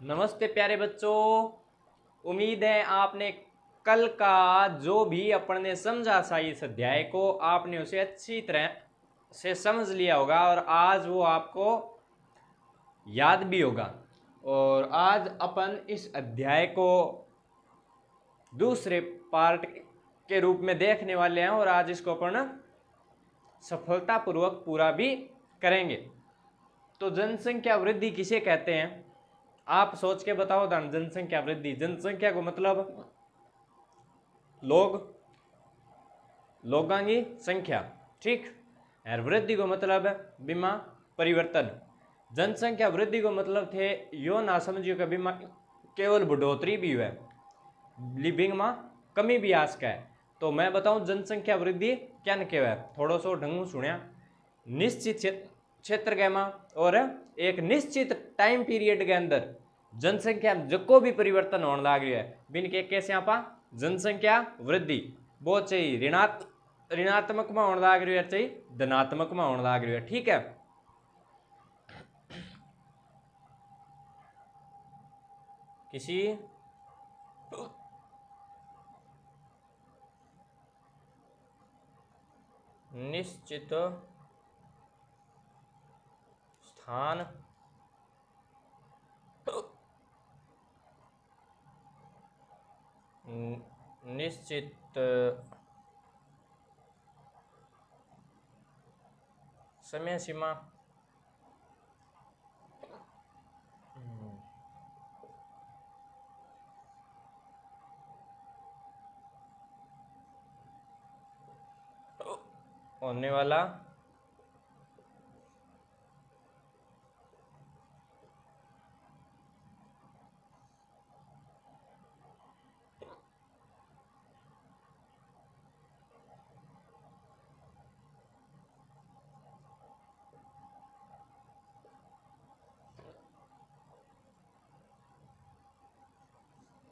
नमस्ते प्यारे बच्चों। उम्मीद है आपने कल का जो भी अपन ने समझा था इस अध्याय को आपने उसे अच्छी तरह से समझ लिया होगा और आज वो आपको याद भी होगा। और आज अपन इस अध्याय को दूसरे पार्ट के रूप में देखने वाले हैं और आज इसको अपन सफलतापूर्वक पूरा भी करेंगे। तो जनसंख्या वृद्धि किसे कहते हैं आप सोच के बताओ दान। जनसंख्या वृद्धि, जनसंख्या को मतलब लोग, लोगों की संख्या, ठीक। और वृद्धि को मतलब बीमा परिवर्तन। जनसंख्या वृद्धि को मतलब थे यो ना समझियो कि बीमा केवल बढ़ोतरी भी हुआ लिविंग में कमी भी आ सका है। तो मैं बताऊं जनसंख्या वृद्धि क्या न कहवा है, थोड़ा सो ढंग सुनिया। निश्चित क्षेत्र के में और एक निश्चित टाइम पीरियड के अंदर जनसंख्या जको भी परिवर्तन होने लग रहा है बिन के कैसे आप जनसंख्या वृद्धि वो चाहिए ऋणात्मक में होने लग रही है, चाहिए धनात्मक में होने लग रही है, ठीक है। किसी निश्चित स्थान निश्चित समय सीमा होने वाला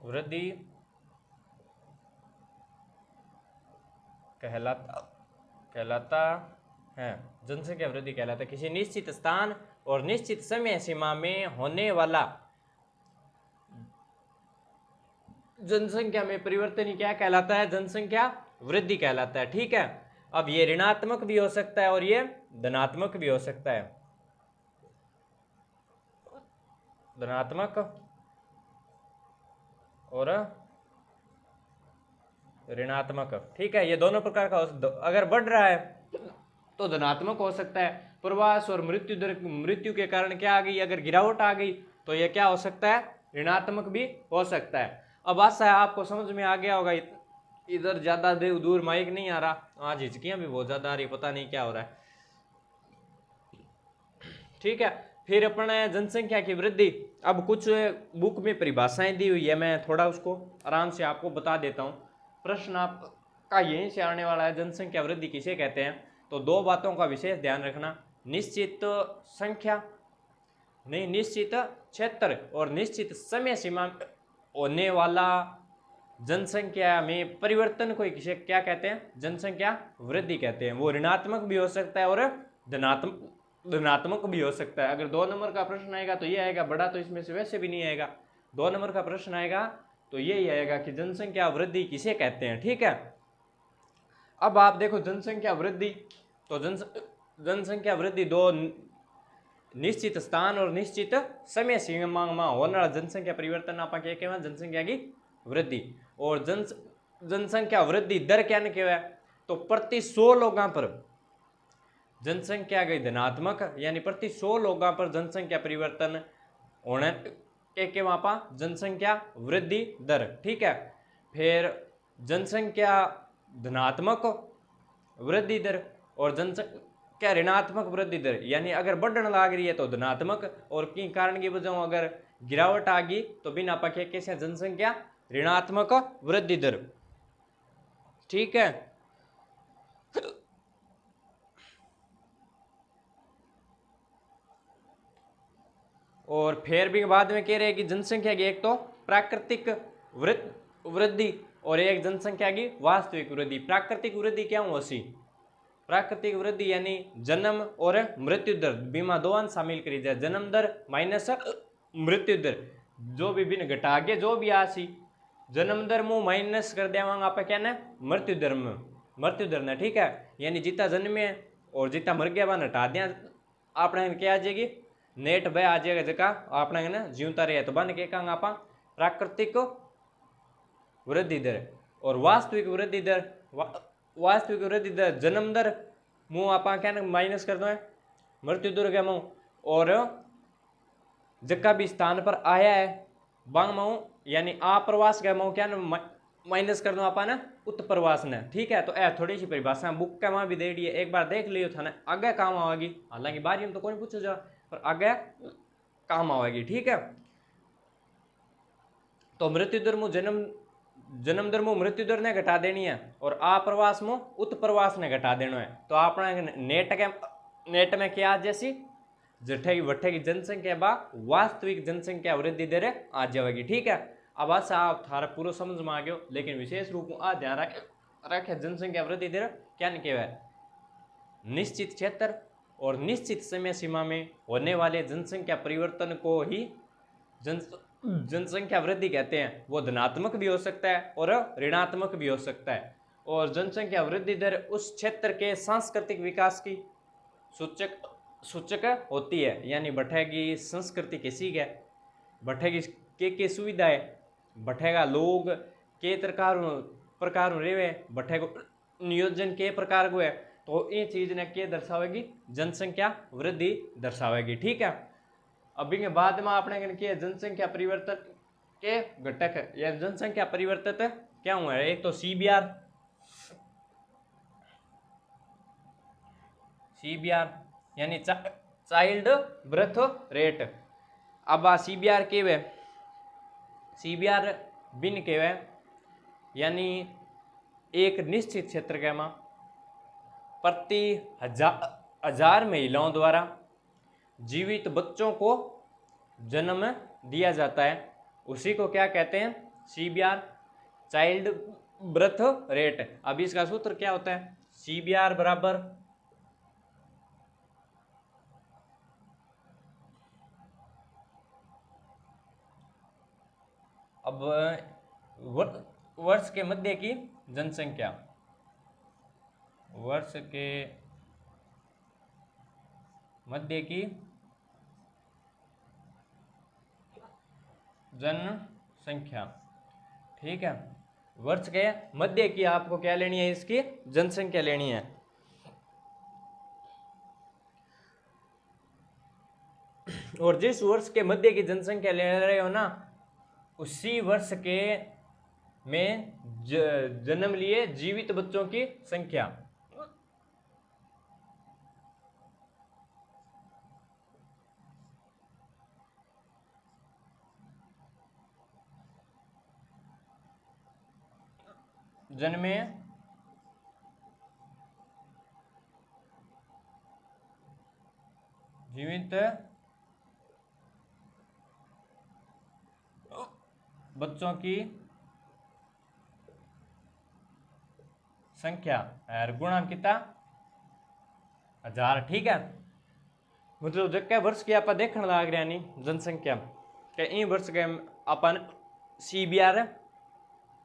वृद्धि कहलाता है। जनसंख्या वृद्धि कहलाता है किसी निश्चित स्थान और निश्चित समय सीमा में होने वाला जनसंख्या में परिवर्तन ही क्या कहलाता है, जनसंख्या वृद्धि कहलाता है, ठीक है। अब ये ऋणात्मक भी हो सकता है और ये धनात्मक भी हो सकता है, धनात्मक और ऋणात्मक, ठीक है। ये दोनों प्रकार का अगर बढ़ रहा है तो धनात्मक हो सकता है, प्रवास और मृत्यु दर, मृत्यु के कारण क्या आ गई, अगर गिरावट आ गई तो ये क्या हो सकता है, ऋणात्मक भी हो सकता है। अब आशा है आपको समझ में आ गया होगा। इधर ज्यादा दूर माइक नहीं आ रहा, आज हिचकियां भी बहुत ज्यादा आ रही, पता नहीं क्या हो रहा है, ठीक है। फिर अपने जनसंख्या की वृद्धि, अब कुछ बुक में परिभाषाएं दी हुई है, मैं थोड़ा उसको आराम से आपको बता देता हूँ। प्रश्न आपका यहीं से आने वाला है, जनसंख्या वृद्धि किसे कहते हैं। तो दो बातों का विशेष ध्यान रखना, निश्चित संख्या नहीं, निश्चित क्षेत्र और निश्चित समय सीमा होने वाला जनसंख्या में परिवर्तन को किसे क्या कहते हैं, जनसंख्या वृद्धि कहते हैं। वो ऋणात्मक भी हो सकता है और धनात्मक भी हो सकता है। अगर 2 नंबर का प्रश्न आएगा तो ये आएगा, बड़ा तो इसमें से वैसे भी नहीं आएगा। 2 नंबर का प्रश्न आएगा तो यही आएगा कि जनसंख्या वृद्धि किसे कहते हैं, ठीक है। अब आप देखो जनसंख्या वृद्धि, तो जनसंख्या वृद्धि दो निश्चित स्थान और निश्चित समय सीमा में होने वाला जनसंख्या परिवर्तन आप क्या जनसंख्या की वृद्धि। और जनसंख्या वृद्धि दर क्या कहवा है, तो प्रति 100 लोगों पर जनसंख्या गई धनात्मक, यानी प्रति 100 लोगों पर जनसंख्या परिवर्तन होने के वहाँ जनसंख्या वृद्धि दर, ठीक है। फिर जनसंख्या धनात्मक वृद्धि दर और जनसंख्या ऋणात्मक वृद्धि दर, यानी अगर बढ़ने लग रही है तो धनात्मक और की कारण की वजह अगर गिरावट आ गई तो बिना पके कैसे जनसंख्या ऋणात्मक वृद्धि दर, ठीक है। और फिर भी बाद में कह रहे हैं कि जनसंख्या की एक तो प्राकृतिक वृद्धि और एक जनसंख्या की वास्तविक वृद्धि। प्राकृतिक वृद्धि क्या हुआ सी, प्राकृतिक वृद्धि यानी जन्म और मृत्यु दर बीमा दो अंश शामिल करी जाए, जन्म दर माइनस मृत्यु दर। जो भी बिन घटा के जो भी आसी जन्म दर मुँह माइनस कर देवांगे आप क्या ना मृत्यु दर में मृत्यु दर ने ठीक है यानी जितना जन्मे और जितना मर गया वह हटा दिया आपने क्या आ जाएगी नेट वह आ जाएगा जगह आपने ना जीवता रहे तो बन के कहेंगे आप प्राकृतिक वृद्धि दर और वास्तविक वृद्धि दर वास्तविक वृद्धि दर जन्म दर मुँह आप क्या ना माइनस कर दो है मृत्यु दर के मुँह और जक्का भी स्थान पर आया है बांग माऊ यानी अप्रवास का माऊ क्या ना माइनस कर दो आप ना उत्प्रवास ने ठीक है। तो थोड़ी सी परिभाषा बुक का वहाँ भी दे दी है एक बार देख लियो था ना आगे काम आएगी हालांकि बारी में तो कोई पूछो जा पर आगे काम आएगी ठीक है। तो मृत्यु दर मुँह जन्म दर मुँह मृत्यु दर ने घटा देनी है और अप्रवास मुँह उत्प्रवास ने घटा देना है। तो आपने नेट में क्या जैसी जठे की वठे की जनसंख्या बा वास्तविक जनसंख्या वृद्धि दर आ जाएगी ठीक है। अब आशा आप थारा पूरा समझ में आ गयो लेकिन विशेष रूप में आ ध्यान रखे जनसंख्या वृद्धि दर क्या कहवा निश्चित क्षेत्र और निश्चित समय सीमा में होने वाले जनसंख्या परिवर्तन को ही जनसंख्या वृद्धि कहते हैं। वो धनात्मक भी हो सकता है और ऋणात्मक भी हो सकता है और जनसंख्या वृद्धि दर उस क्षेत्र के सांस्कृतिक विकास की सूचक होती है यानी बढ़ेगी संस्कृति कैसी है बढ़ेगी के सुविधाएं बढ़ेगा लोग के प्रकार रेवे बढ़ेगा नियोजन के प्रकार को है। तो ये चीज ने के दर्शावेगी जनसंख्या वृद्धि दर्शावेगी ठीक है। अभी के बाद में आपने किया जनसंख्या परिवर्तन के घटक या जनसंख्या परिवर्तन क्या हुआ है एक तो सीबीआर यानी चाइल्ड बर्थ रेट। अब आ सीबीआर केवे सीबीआर बिन केवे यानी एक निश्चित क्षेत्र के में प्रति हजार महिलाओं द्वारा जीवित बच्चों को जन्म दिया जाता है उसी को क्या कहते हैं सीबीआर चाइल्ड बर्थ रेट। अब इसका सूत्र क्या होता है सीबीआर बराबर अब वर्ष के मध्य की जनसंख्या वर्ष के मध्य की जनसंख्या ठीक है। वर्ष के मध्य की आपको क्या लेनी है इसकी जनसंख्या लेनी है। और जिस वर्ष के मध्य की जनसंख्या ले रहे हो ना उसी वर्ष के में जन्म लिए जीवित बच्चों की संख्या जन्मे जीवित बच्चों की संख्या गुणा कितना 1000 ठीक है। मतलब जब वर्ष की आप देखने लग रहे नहीं जनसंख्या के इन वर्ष के अपन सीबीआर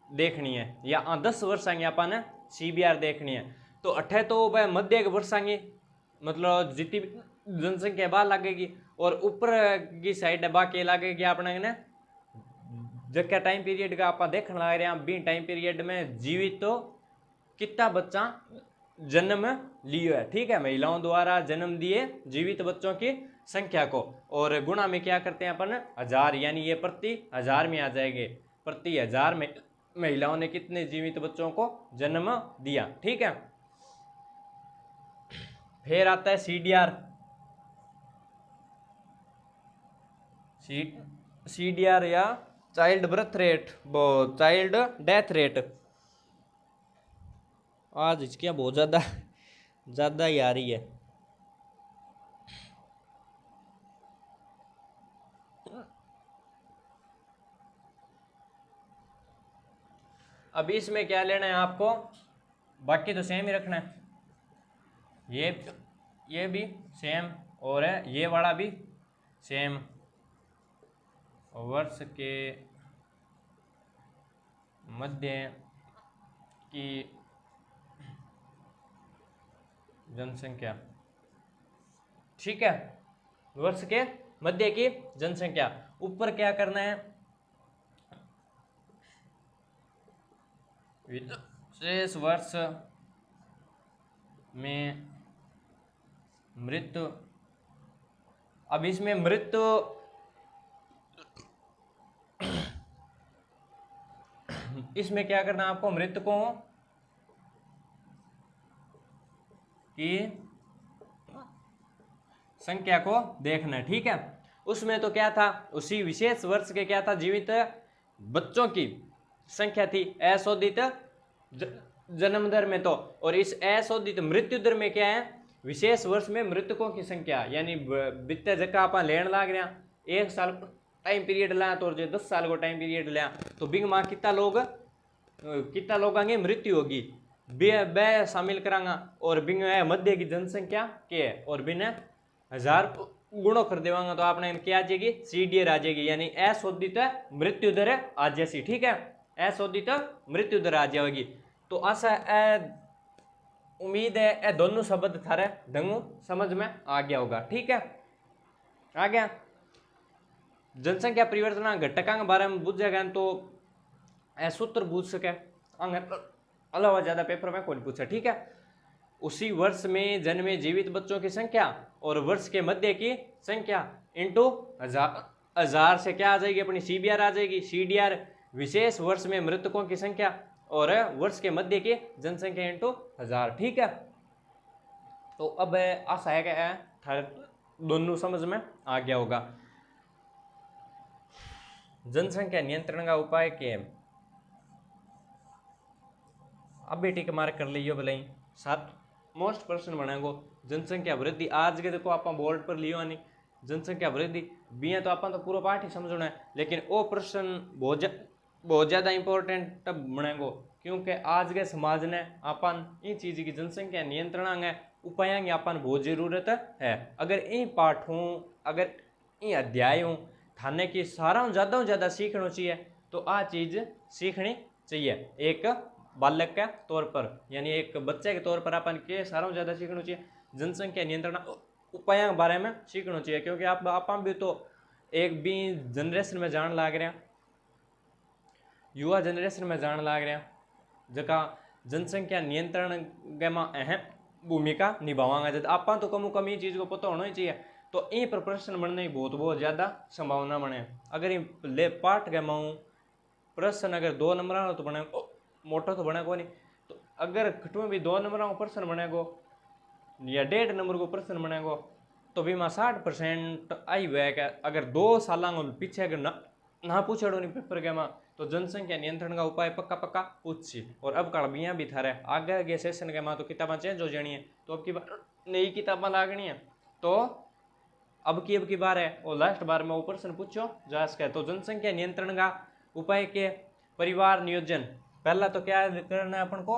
देखनी है या 10 वर्ष आएंगे अपन सीबीआर देखनी है। तो अठे तो वह मध्य के वर्ष आएंगे मतलब जितनी जनसंख्या बाहर लगेगी और ऊपर की साइड बाकी लगेगी अपने ने जब क्या टाइम पीरियड का आप देखने लग रहे हैं बी टाइम पीरियड में जीवित तो कितना बच्चा जन्म लियो है ठीक है महिलाओं द्वारा जन्म दिए जीवित बच्चों की संख्या को और गुणा में क्या करते हैं अपन 1000 यानी ये प्रति 1000 में आ जाएंगे प्रति 1000 में महिलाओं ने कितने जीवित बच्चों को जन्म दिया ठीक है। फिर आता है सीडीआर या चाइल्ड बर्थ रेट वो चाइल्ड डेथ रेट। आज इसकी बहुत ज़्यादा ही आ रही है। अब इसमें क्या लेना है आपको बाकी तो सेम ही रखना है ये भी सेम और है ये वाला भी सेम वर्ष के मध्य की जनसंख्या। ठीक है, वर्ष के मध्य की जनसंख्या। ऊपर क्या करना है, विशेष वर्ष में मृत्यु। अब इसमें मृत्यु इसमें क्या करना है आपको, मृतकों की संख्या को देखना है। ठीक है, उसमें तो क्या था, उसी विशेष वर्ष के क्या था, जीवित बच्चों की संख्या थी अशोधित जन्म दर में तो, और इस अशोधित मृत्यु दर में क्या है, विशेष वर्ष में मृतकों की संख्या, यानी बीते जगह आप लेन लाग रहे हैं, 1 साल टाइम पीरियड लिया तो 10 साल को टाइम पीरियड लिया तो बिंग माँ कितना लोग आगे मृत्यु होगी, बे शामिल करांगा, और बिंग मध्य की जनसंख्या के है, और बिन 1000 गुणों कर देवांगा तो आपने क्या आ जाएगी, CDR आ जाएगी, यानी अशोधित मृत्यु दर आ जैसी। ठीक है, अशोधित मृत्यु दर आ जाएगी। तो ऐसा उम्मीद है ये दोनों शब्द थारे ढंग समझ में आ गया होगा। ठीक है, आ गया। जनसंख्या परिवर्तन घटकांक बारे में बुझेगा तो सूत्र पूछ सके, अलावा ज्यादा पेपर में कौन पूछा। ठीक है, उसी वर्ष में जन्मे जीवित बच्चों की संख्या और वर्ष के मध्य की संख्या इंटू 1000 से क्या आ जाएगी अपनी CBR आ जाएगी। CDR विशेष वर्ष में मृतकों की संख्या और वर्ष के मध्य की जनसंख्या इंटू 1000। ठीक है, तो अब आशा है कि दोनों समझ में आ गया होगा। जनसंख्या नियंत्रण का उपाय के अब भी टिक मार्क कर लियो भले 7 मोस्ट प्रश्न बनाएंगो। जनसंख्या वृद्धि आज के देखो आप बोर्ड पर लियो नहीं, जनसंख्या वृद्धि बिया तो आप तो पूरा पाठ ही समझना है, लेकिन वो प्रश्न बहुत ज़्यादा इंपॉर्टेंट तब बनाएंगो, क्योंकि आज के समाज ने अपन इन चीज़ की जनसंख्या नियंत्रण उपाय की अपन बहुत जरूरत है। अगर इन पाठों अगर इन अध्यायों थाने की सारा ज़्यादा सीखना चाहिए तो आ चीज़ सीखनी चाहिए एक बालक के तौर पर, यानी एक बच्चे के तौर पर अपन के सारा ज़्यादा सीखना चाहिए, जनसंख्या नियंत्रण उपाय के बारे में सीखना चाहिए, क्योंकि आप भी तो एक भी जनरेशन में जान लाग रहे हैं, युवा जनरेशन में जान लाग रहे हैं, जगह जनसंख्या नियंत्रण के में अहम भूमिका निभावांगा। जब आप तो कम ये चीज़ को पता होना ही चाहिए, तो इन पर प्रश्न बनने की बहुत ज़्यादा संभावना बने। अगर इन ले पाठ के माऊँ प्रश्न अगर 2 नंबर तो बने मोटा तो बने को नहीं, तो अगर खटू भी 2 नंबर प्रश्न बनेगो या 1.5 नंबर को प्रश्न बनेगो तो भी में 60% आई हुआ है कि अगर 2 साल पीछे अगर ना पूछेड़ो नहीं पेपर के माँ तो जनसंख्या नियंत्रण का उपाय पक्का पूछी। और अब कड़बियाँ भी थारे आगे सेशन के माँ तो किताबें चेंज हो जानी है, तो अब की बार नई किताबें लागनी है, तो अब की बार है और लास्ट बार में वो प्रश्न पूछो जा सके। तो जनसंख्या नियंत्रण का उपाय के परिवार नियोजन, पहला तो क्या करना है अपन को,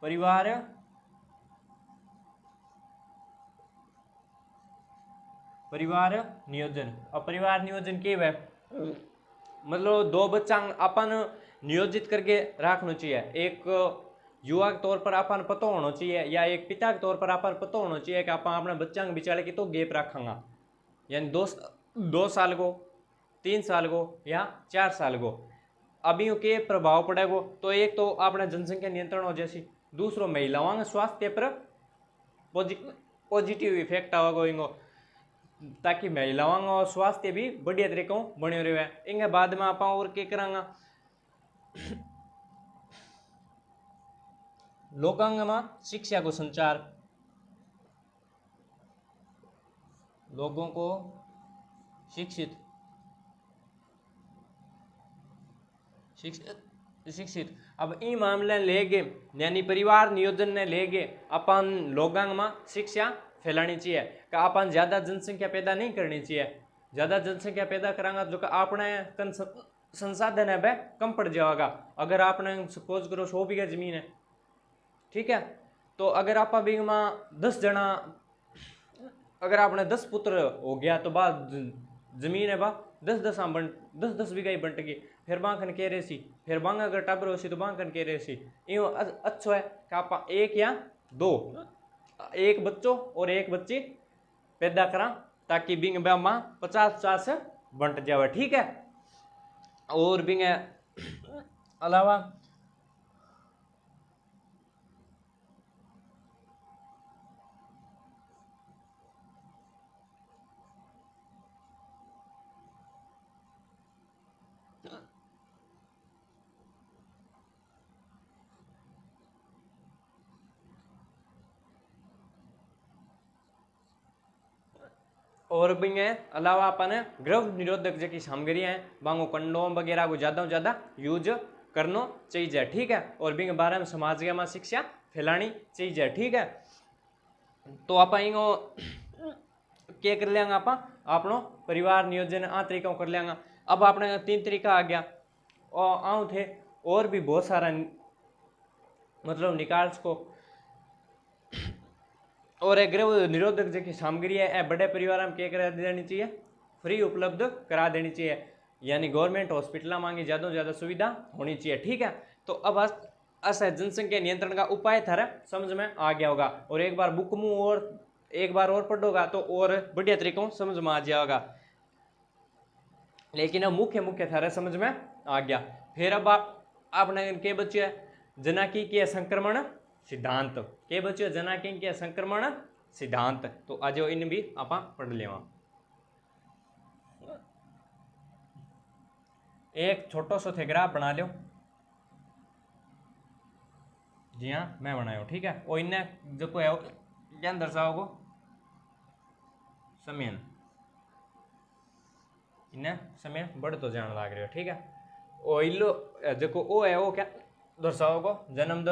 परिवार नियोजन। अब परिवार नियोजन के है मतलब 2 बच्चा अपन नियोजित करके रखना चाहिए, एक युवा के तौर पर अपन पता होना चाहिए या एक पिता के तौर पर अपन पता होना चाहिए कि अपन अपने बच्चा के बिचारे की तो गैप रखांगा, यानी 2 साल को 3 साल को या 4 साल को। अभी के प्रभाव पड़ेगा तो एक तो अपना जनसंख्या नियंत्रण हो जैसी, दूसरो महिलाओं के स्वास्थ्य पर पॉजिटिव इफेक्ट आवेगा, ताकि महिलाओं का स्वास्थ्य भी बढ़िया तरीके बने रहे। इनके बाद में आप और क्या करांगा, लोगों में शिक्षा को संचार, लोगों को शिक्षित अब इन मामले लेगे यानी परिवार नियोजन ने लेगे अपन लोगों में शिक्षा फैलानी चाहिए कि अपन ज़्यादा जनसंख्या पैदा नहीं करनी चाहिए। ज़्यादा जनसंख्या पैदा करांगा जो कि आपने संसाधन है वह कम पड़ जाएगा। अगर आपने सपोज करो 100 बीघा जमीन है, ठीक है, तो अगर आप बीघ में 10 जना अगर आपने 10 पुत्र हो गया तो बाद जमीन है बा 10 बीघा ही बंट गई। फिर बांकन कह रहे सी, फिर बांगा अगर टबर हो सी तो बांकन कह रहे सी। यो अच्छो है कि आप एक या दो, एक बच्चों और एक बच्ची पैदा करा ताकि बिंग माँ 50-50 बंट जावे, ठीक है। और बिंग अलावा और भी है अलावा अपन गर्भ निरोधक जी सामग्री है बांगो कंडोम वगैरह को ज़्यादा यूज करनो चाहिए, ठीक है। और बिंग बारे में समाज में शिक्षा फैलानी चाहिए, ठीक है। तो आप क्या कर लेंगे, आप अपनो परिवार नियोजन आ तरीका कर लेंगे। अब आपने 3 तरीका आ गया और आऊँ थे और भी बहुत सारा मतलब निकाल सको। और एक गर्भ निरोधक जी सामग्री है बड़े परिवार में क्या करा देनी चाहिए, फ्री उपलब्ध करा देनी चाहिए, यानी गवर्नमेंट हॉस्पिटल मांगी ज़्यादा से ज़्यादा सुविधा होनी चाहिए, ठीक है। तो अब ऐसा जनसंख्या नियंत्रण का उपाय थारा समझ में आ गया होगा। और एक बार बुक में और एक बार और पढ़ोगा तो और बढ़िया तरीकों समझ में आ जाएगा, लेकिन अब मुख्य थारे समझ में आ गया। फिर अब आपने के बच्चे जनाकी के संक्रमण सिद्धांत, के बच्चे जनाकी के संक्रमण सिद्धांत, तो आज इन भी आप पढ़ लेवा। एक छोटो सो थे ग्राफ बना लो, जी हाँ मैं बनायो, ठीक है। और इन्हें जो है क्या दर्शाओगो समय, इन्हें समय बढ़ तो जान लग रहे हो, ठीक है। और इलो देखो ओ है वो क्या दर्शाओगो जन्म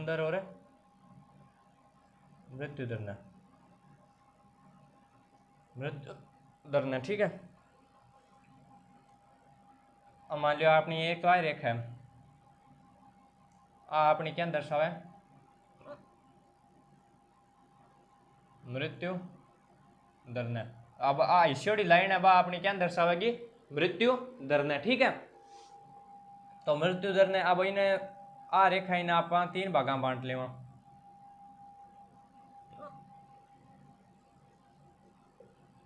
दर और मृत्यु दर ने, ठीक है। अब मान लो अपनी एक तो आ रेखा है अपनी क्या दर्शावे मृत्यु दर ने। अब हिस्योड़ी लाइन है अपनी क्या दर्शावेगी मृत्यु दर ने, ठीक है। तो मृत्यु दर ने अब इन्हें आ रेखा इन्हें आप 3 भागा बांट लेवा,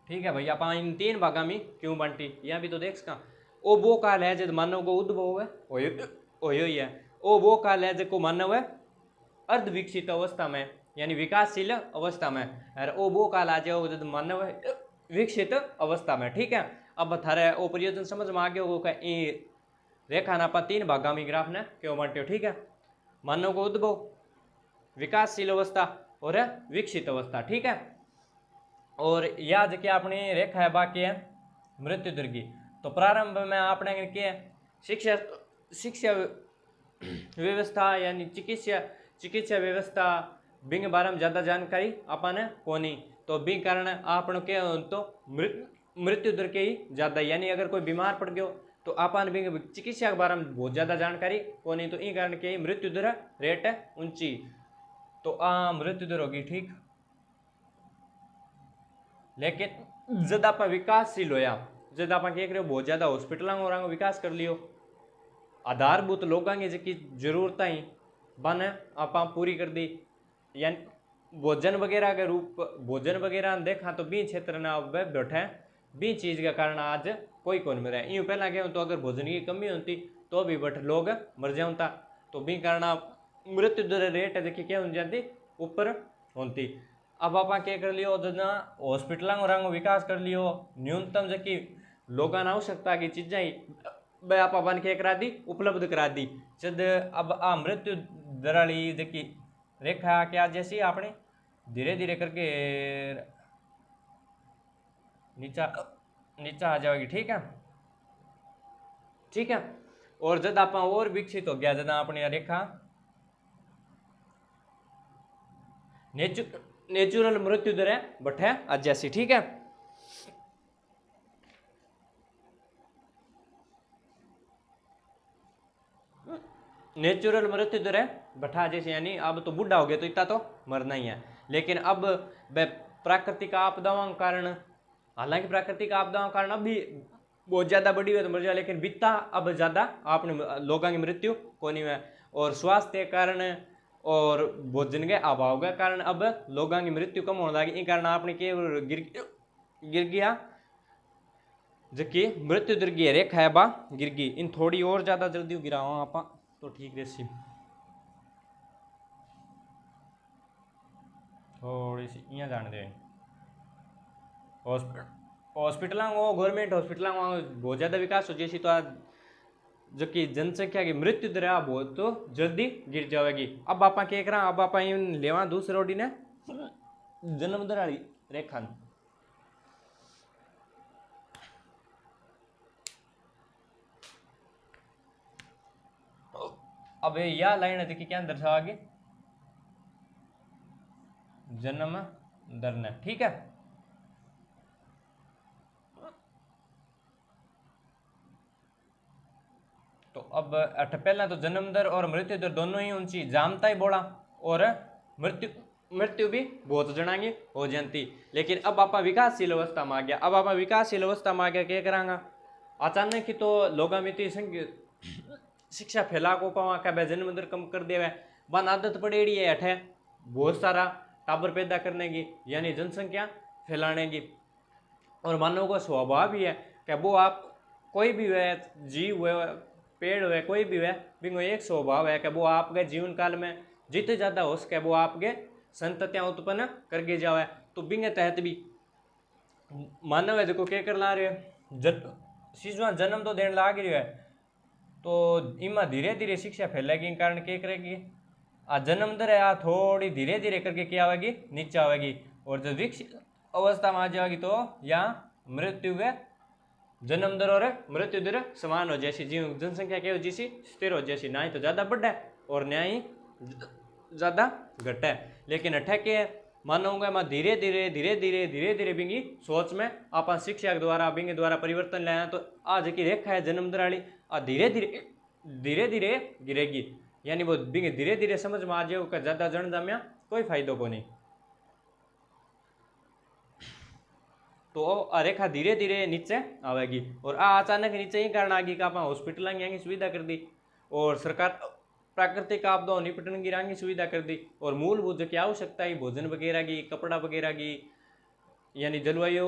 ठीक है भाई। आप इन 3 भागा में क्यों बांटी यहाँ भी तो देख सका। ओ वो काल है जब मानव को उद्भव है हो ही है। ओ वो काल है जो मानव है अर्ध विकसित अवस्था में यानी विकासशील अवस्था में, और ओ वो काल आ जाओ जब मानव है विकसित अवस्था में, ठीक है। अब थारे ओ प्रयोजन समझ में आ गया होगा कि रेखा ना 3 भागा में ग्राफ ने क्यों बांट्यो, ठीक है। मानव को उद्भव, विकासशील अवस्था और विकसित अवस्था, ठीक है। और यह जो अपनी रेखा है बाकी है मृत्यु दर की। तो प्रारंभ में आपने क्या शिक्षा व्यवस्था यानी चिकित्सा व्यवस्था बिंग बारे में ज़्यादा जानकारी आपने कोनी, तो बिंग कारण आपने क्या तो मृत्यु दर के ही ज़्यादा, यानी अगर कोई बीमार पड़ गयो तो आपने बिंग चिकित्सा के बारे में बहुत ज़्यादा जानकारी कोनी, तो इन कारण के मृत्यु दर रेट ऊंची। तो मृत्यु दर होगी, ठीक। लेकिन जब आप विकासशील होया, जब आप क्या करो बहुत ज़्यादा हॉस्पिटलों विकास कर लियो, आधारभूत लोगों की जी जरूरत ही बन आप पूरी कर दी, यानी भोजन वगैरह के रूप भोजन वगैरह देखा तो बी क्षेत्र ना बैठे बी चीज़ के कारण आज कोई कौन मरे। यूँ पहला क्या तो अगर भोजन की कमी होती तो भी बट लोग मर जाता, तो बी कारण मृत्यु दर रेट है देखिए क्या हो जाती ऊपर होती। अब आप क्या कर लियो जना हॉस्पिटलों विकास कर लियो, न्यूनतम जबकि लोगों की आवश्यकता की चीज़ें ही आप क्या करा दी उपलब्ध करा दी। जब अब मृत्यु दर वाली जबकि रेखा क्या जैसी आपने धीरे धीरे करके नीचा आ जाएगी, ठीक है, ठीक है। और जब आप और विकसित हो गया जब अपनी रेखा नेचुरल मृत्यु दर है बठे आज जैसी, ठीक है। नेचुरल मृत्यु दर है बढ़ा जैसे, यानी अब तो बूढ़ा हो गया तो इतना तो मरना ही है। लेकिन अब प्राकृतिक आपदाओं के कारण, हालांकि प्राकृतिक आपदाओं के कारण अब भी बहुत ज्यादा बढ़ी हुई तो मर जाए, लेकिन बीता अब ज्यादा आपने लोगों की मृत्यु को नहीं हुआ। और स्वास्थ्य के कारण और भोजन के अभाव के कारण अब लोगों की मृत्यु कम होने लगी। इन कारण आपने के गिर गया जबकि मृत्यु दर की रेखा है बा गिर गई। इन थोड़ी और ज्यादा जल्दी गिराओ आप तो ठीक रहसी, थोड़ी सी यहाँ जाने दें। हॉस्पिटल गवर्नमेंट हॉस्पिटल बहुत ज़्यादा विकास हो जैसी तो आज जबकि जनसंख्या की मृत्यु दर है बहुत तो जल्दी गिर जाएगी। अब आप क्या करा, अब आप लेवा दूसरे ओडी ने जन्म दर वाली रेखा। अब यह लाइन देखिए क्या दर्शाओगे, जन्म दर ने, ठीक है। तो अब पहला तो जन्म दर और मृत्यु दर दोनों ही ऊंची जामता ही बोला, और मृत्यु मृत्यु भी बहुत जना की हो जाती। लेकिन अब आप विकासशील अवस्था में आ गया, अब आप विकासशील अवस्था में आ गया क्या करांगा, अचानक ही तो लोगों में इतनी शिक्षा फैला को पावा क्या जन्म दर कम कर देवे, बन आदत पड़ेड़ी है अठे बहुत सारा टाबर पैदा करने की, यानी जनसंख्या फैलाने की। और मानव का स्वभाव ही है कि वो आप कोई भी हुए, जीव हुए, पेड़ हुए, कोई भी हुए, बिंगो एक स्वभाव है कि वो आपके जीवन काल में जितने ज़्यादा हो सके वो आपके संततियाँ उत्पन्न करके जावे। तो बिंगे तहत भी मानव है देखो क्या कर ला रहे शिशुआ जन्म तो देने लाग रही है, तो इनमें धीरे धीरे शिक्षा फैलेगी। इन कारण क्या करेगी, आ जन्म दर है आ थोड़ी धीरे धीरे करके क्या आवेगी, नीचे आवेगी। और जब विकसित अवस्था में आ जाएगी तो यहाँ मृत्यु व जन्म दर और मृत्यु दर समान हो जैसी, जीव जनसंख्या क्या हो जैसी स्थिर हो जैसी, ना ही तो ज़्यादा बढ़ा है और ना ही ज़्यादा घटा है। लेकिन अठे के मानूंगा मैं धीरे धीरे धीरे धीरे धीरे धीरे बिंगी सोच में आप शिक्षा के द्वारा बिंगे द्वारा परिवर्तन लाया, तो आज की रेखा है जन्म दर वाली आ धीरे धीरे धीरे धीरे गिरेगी। यानी वो बिंगे धीरे धीरे समझ में आ जाए का ज़्यादा जन जामिया कोई फायदो को नहीं। तो आ रेखा धीरे धीरे नीचे आवेगी और आ अचानक नीचे ही कारण आ गई कि आप हॉस्पिटल की सुविधा कर दी और सरकार प्राकृतिक आपदाओं निपटन की रांगी सुविधा कर दी और मूलभूत जो आवश्यकता है भोजन वगैरह की, कपड़ा वगैरह की, यानी जलवायु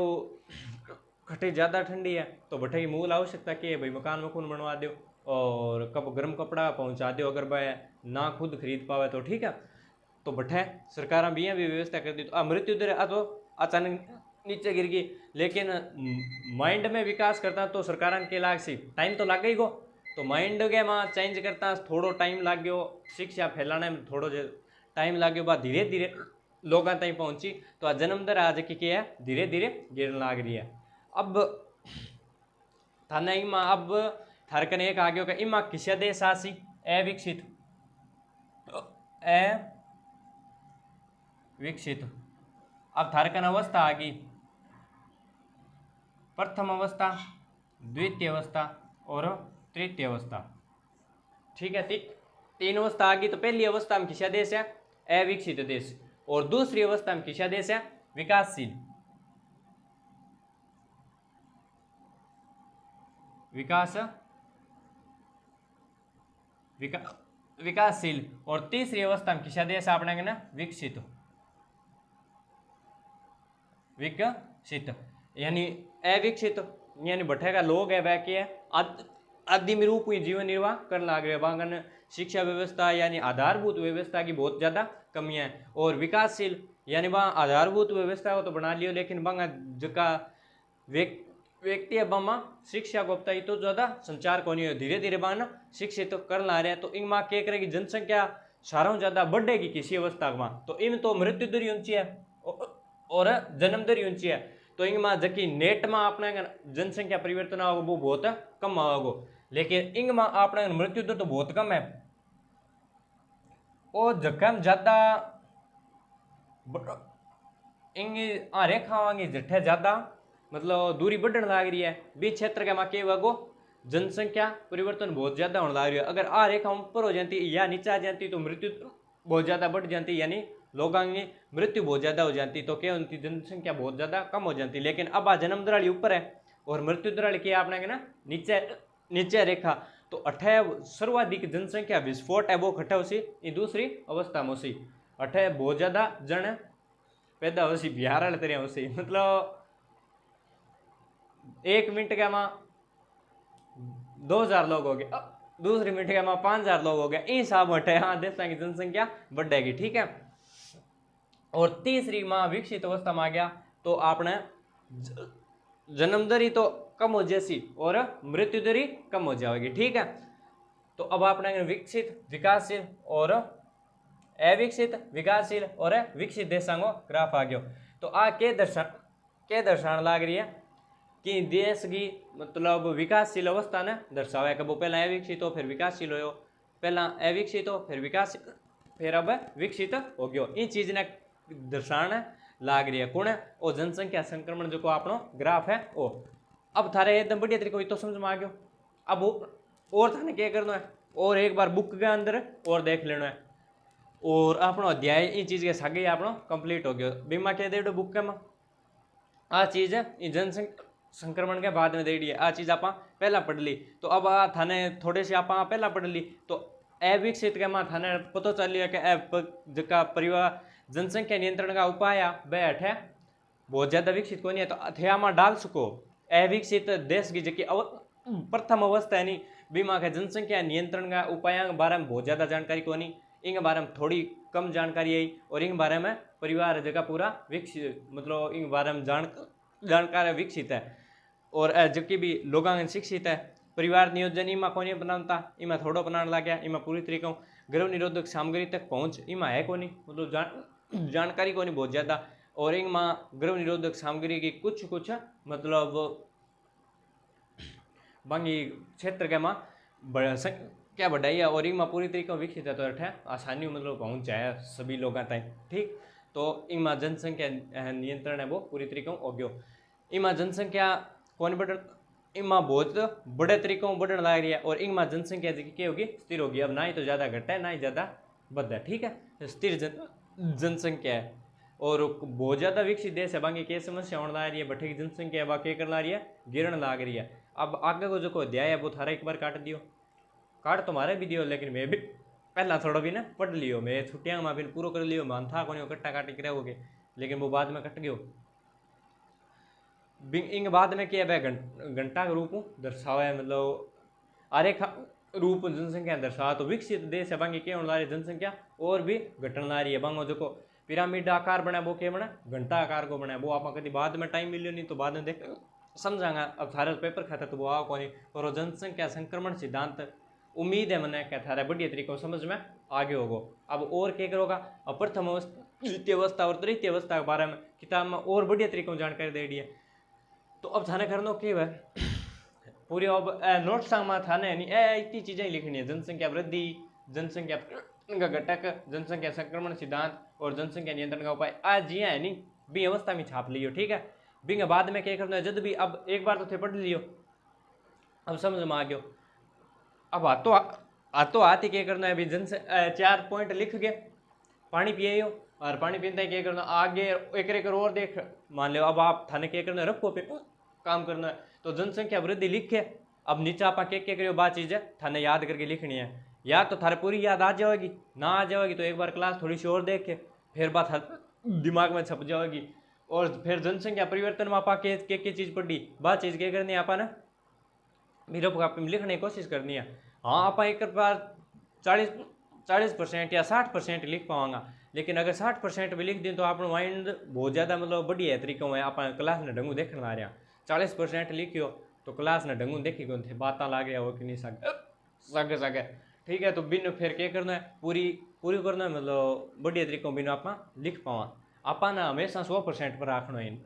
घटे ज़्यादा ठंडी है तो भट्टे की मूल आवश्यकता क्या है भाई, मकान मकून बनवा दो और कब गर्म कपड़ा पहुंचा दो, अगर वह ना खुद खरीद पावे तो ठीक है। तो भट्टे सरकार भी भी व्यवस्था कर दी। तो मृत्यु दर आ तो अचानक नीचे गिर गई, लेकिन माइंड में विकास करता तो सरकार के लाग सी टाइम तो लग गई गो, तो माइंड के में चेंज करता थोड़ो टाइम लग गयो, शिक्षा फैलाने में थोड़ो टाइम लग गयो, बाद धीरे धीरे लोगों तक पहुंची। तो आ जन्म दर आज की क्या है धीरे धीरे गिरने लग रही है। अब थाने इमा अब थारकन एक आ गयो कि इमा किसा देश आसी अविकसित अविकसित। अब थारकन अवस्था आ गई, प्रथम अवस्था, द्वितीय अवस्था और तृतीय अवस्था, ठीक है। तीन अवस्था आ गई। तो पहली अवस्था में किसा देश है अविकसित देश, और दूसरी अवस्था में किसा देश है विकासशील, विकासशील। और तीसरी अवस्था में किसा देश आपने कहना विकसित, विकसित यानी अविकसित यानी भट्टे का लोग है वह क्या आदिम रूप में जीवन निर्वाह करने लग रहे बांगन, शिक्षा व्यवस्था यानी आधारभूत व्यवस्था की बहुत ज़्यादा कमियां है। और विकासशील यानी वहाँ आधारभूत व्यवस्था को तो बना लियो, लेकिन बांगा जका व्यक्ति है बामा शिक्षा को अपता तो ज़्यादा संचार को नहीं हो, धीरे धीरे बाना शिक्षित तो कर ला रहे हैं। तो इनमें क्या करेगी जनसंख्या सारों ज़्यादा बढ़ेगी किसी अवस्था में, तो इन तो मृत्यु दर ऊंची है और जन्म दर ऊंची है। तो इनमें जबकि नेट में अपने जनसंख्या परिवर्तन आओगे वो बहुत कम आओगे, लेकिन इनमें अपने मृत्यु दर तो बहुत कम है। और जखम ज़्यादा इंग रेखा जठे ज़्यादा मतलब दूरी बढ़ने लग रही है, बीच क्षेत्र के माँ के वगो जनसंख्या परिवर्तन बहुत ज़्यादा होने लग रही है। अगर आ रेखा ऊपर हो जाती या नीचे आ जाती तो मृत्यु बहुत ज़्यादा बढ़ जाती, यानी लोगों की मृत्यु बहुत ज़्यादा हो जाती, तो क्या होती, जनसंख्या बहुत ज़्यादा कम हो जाती। लेकिन अब आ जन्म दराड़ी ऊपर है और मृत्यु दराड़ी की आपने ना नीचे नीचे रेखा, तो अठे सर्वाधिक जनसंख्या विस्फोट है वो खटे उसी ये दूसरी अवस्था में उसी अठे बहुत ज़्यादा जन पैदा हो सी बिहार वाले तरह उसी, मतलब 1 मिनट के में 2000 लोग हो गए, दूसरी मिनट के में 5000 लोग हो गए, इस हिसाब हटे हाँ देश की जनसंख्या बढ़ेगी, ठीक है। और तीसरी माह विकसित अवस्था में आ गया तो आपने जन्म दर तो कम हो जैसी और मृत्यु दर कम हो जाएगी, ठीक है। तो अब आपने विकसित, विकासशील और अविकसित, विकासशील और विकसित देशों को ग्राफ आ गया। तो आ के दर्शाने लग रही है कि देश की मतलब विकासशील अवस्था ने दर्शावे कि वो पहला अविकसित हो फिर विकासशील हो, पहला अविकसित हो फिर विकास, फिर अब विकसित हो गयो, इन चीज ने दर्शाने लाग रही है कौन है, और जनसंख्या संक्रमण जो आपनो ग्राफ है वो। अब थारे एकदम बढ़िया तरीके तो समझ में आ गयो। अब और थाने क्या करना है, और एक बार बुक के अंदर और देख लेना है, और अपनो अध्याय इन चीज के सागे अपनो कंप्लीट हो गयो। बीमा कह दे बुक के में आ चीज है जनसंख्या संक्रमण के बाद में दे दी है, आ चीज आप पहला पढ़ ली। तो अब आ थाने थोड़े से आप पहला पढ़ ली तो अविकसित के में थाने पता चल लिया कि जका परिवार जनसंख्या नियंत्रण का उपाय वह अठे बहुत ज्यादा विकसित को नहीं है, तो अथया में डाल सको अविकसित देश की जबकि प्रथम अवस्था है नहीं बीमा के जनसंख्या नियंत्रण का उपाय के बारे में बहुत ज्यादा जानकारी को नहीं, इनके बारे में थोड़ी कम जानकारी आई, और इनके बारे में परिवार जगह पूरा विकसित मतलब इनके बारे में जानकारी विकसित है, और जबकि भी लोग शिक्षित है। परिवार नियोजन इमा कोनी बनाता, इमा थोड़ो बनाने लग गया, इमा पूरी तरीके गर्भ निरोधक सामग्री तक पहुँच इमा है कोनी, मतलब जानकारी कोनी बहुत ज़्यादा, और इनमें गर्भ निरोधक सामग्री की कुछ मतलब बाकी क्षेत्र के में क्या बढ़ाई है, और इनमें पूरी तरीके विकसित है, तो अठे आसानी मतलब पहुँच जाए सभी लोगों तक, ठीक। तो इनमें जनसंख्या नियंत्रण है वो पूरी तरीके हो गयो। इनमें जनसंख्या कौन बढ़, इनमें बहुत बड़े तरीकों बढ़ने लग रही है, और इनमें जनसंख्या क्या होगी, स्थिर होगी, अब ना ही तो ज़्यादा घटे ना ही ज़्यादा बढ़े, ठीक है, स्थिर जनसंख्या है। और बहुत ज़्यादा विकसित देश है बाकी क्या समस्या होने लग रही है, बठे की जनसंख्या है क्या करने रही है, गिरने लग रही है। अब आगे को जो अध्याय है वो थारा एक बार काट दियो, काट तो मारे भी दियो, लेकिन मैं भी पहला थोड़ा भी ना पढ़ लियो, मैं छुट्टियां में भी पूरा कर लियो, मन था को कट्टा काटी करे हो गए, लेकिन वो बाद में कट गयो। इंग बाद में क्या है घंटा के रूप दर्शावा, मतलब आरेखा रूप जनसंख्या दर्शावा, तो विकसित देश है बाकी क्या होने ला रही जनसंख्या और भी घटने ला रही है। बांगो जो पिरामिड आकार बना वो क्या बना, घंटा आकार को बना, वो आप कभी बाद में टाइम मिलियो नहीं तो बाद में देख समझांगा, अब थारे पेपर खाता तो वो आओ को नहीं। और जनसंख्या संक्रमण सिद्धांत उम्मीद है मैंने क्या थारा बढ़िया तरीके समझ में आगे होगो। अब और क्या करोगा, अब प्रथम अवस्था, द्वितीय अवस्था और तृतीय अवस्था के बारे में किताब में और बढ़िया तरीके जानकारी दे दी है। तो अब थाने करना क्या है, पूरी अब नोट्स में थाने इतनी चीज़ें लिखनी है, जनसंख्या वृद्धि, जनसंख्या का घटक, जनसंख्या संक्रमण सिद्धांत और जनसंख्या नियंत्रण का उपाय, आज जी है नहीं बी अवस्था में छाप लियो, ठीक है। बिंग बाद में क्या करना है, जब भी अब एक बार तो थे पढ़ लियो, अब समझ में आ गयो। अब हाथों हाथ ही क्या करना है, अभी चार पॉइंट लिख गए, पानी पिए और पानी पीते क्या करना आगे एक और देख, मान लो अब आप थाने क्या करना रखो पे काम करना है, तो जनसंख्या वृद्धि लिखे, अब नीचे आप क्या करियो बात चीज़ है थाने याद करके लिखनी है, या तो थारे पूरी याद आ जाएगी, ना आ जाएगी तो एक बार क्लास थोड़ी सी और देख के फिर बात दिमाग में छप जाएगी। और फिर जनसंख्या परिवर्तन में आप क्या चीज़ पढ़ी, बात चीज़ क्या करनी है आप ना मेरे को लिखने की कोशिश करनी है। हाँ आप एक बार 40% या 60% लिख पाऊंगा, लेकिन अगर 60% भी लिख दें तो आप माइंड बहुत ज़्यादा मतलब बढ़िया तरीकों में आप क्लास ने ढंगू देखने आ रहा। 40% लिखियो तो क्लास ने ढंगू देखी कौन थे बात ला गया हो कि नहीं सगे सगे, ठीक है। तो बिन फिर क्या करना है, पूरी करना है, मतलब बढ़िया तरीकों बिन आप लिख पावा, आप ना हमेशा 100% पर रखना है,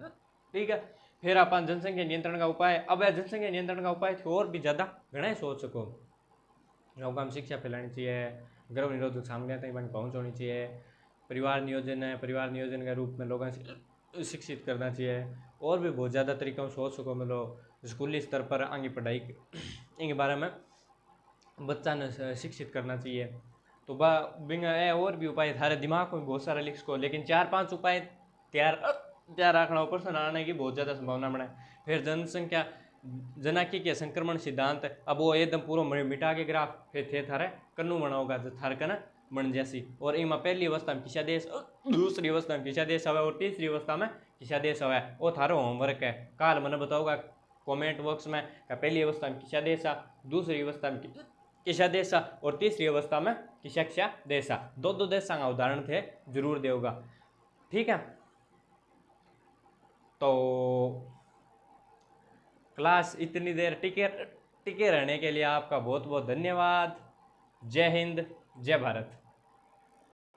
ठीक है। फिर आप जनसंख्या नियंत्रण का उपाय, अब जनसंख्या नियंत्रण का उपाय थे और भी ज़्यादा घना ही सोच सको, लोगों में शिक्षा फैलानी चाहिए, गर्भ निरोधक सामग्रियाँ तक पहुँचानी चाहिए, परिवार नियोजन है, परिवार नियोजन के रूप में लोगों से शिक्षित करना चाहिए, और भी बहुत ज़्यादा तरीकों से सोच सको, मतलब स्कूली स्तर पर आगे पढ़ाई इनके बारे में बच्चा ने शिक्षित करना चाहिए। तो बिंग और भी उपाय थारे दिमाग में बहुत सारे लिख को, लेकिन 4-5 उपाय तैयार तैयार रखना, ऊपर से आने की बहुत ज़्यादा संभावना बने। फिर जनसंख्या जनांकीय संक्रमण सिद्धांत, अब वो एकदम पूरा मिटा के ग्राफ फिर थे थारे कन्नू बना होगा थारे कना बन जैसी। और इनमें पहली अवस्था में किसा देश, दूसरी अवस्था में किसा देश आवे और तीसरी अवस्था में किसा देश आवे, वो थारो होमवर्क है। काल मैंने बताओगा कमेंट बॉक्स में पहली अवस्था में किसा देश आ, दूसरी अवस्था में किसा देश आ और तीसरी अवस्था में किसा देश आ। दो देशों का उदाहरण थे जरूर देगा। ठीक है, तो क्लास इतनी देर टिके रहने के लिए आपका बहुत बहुत धन्यवाद। जय हिंद, जय भारत।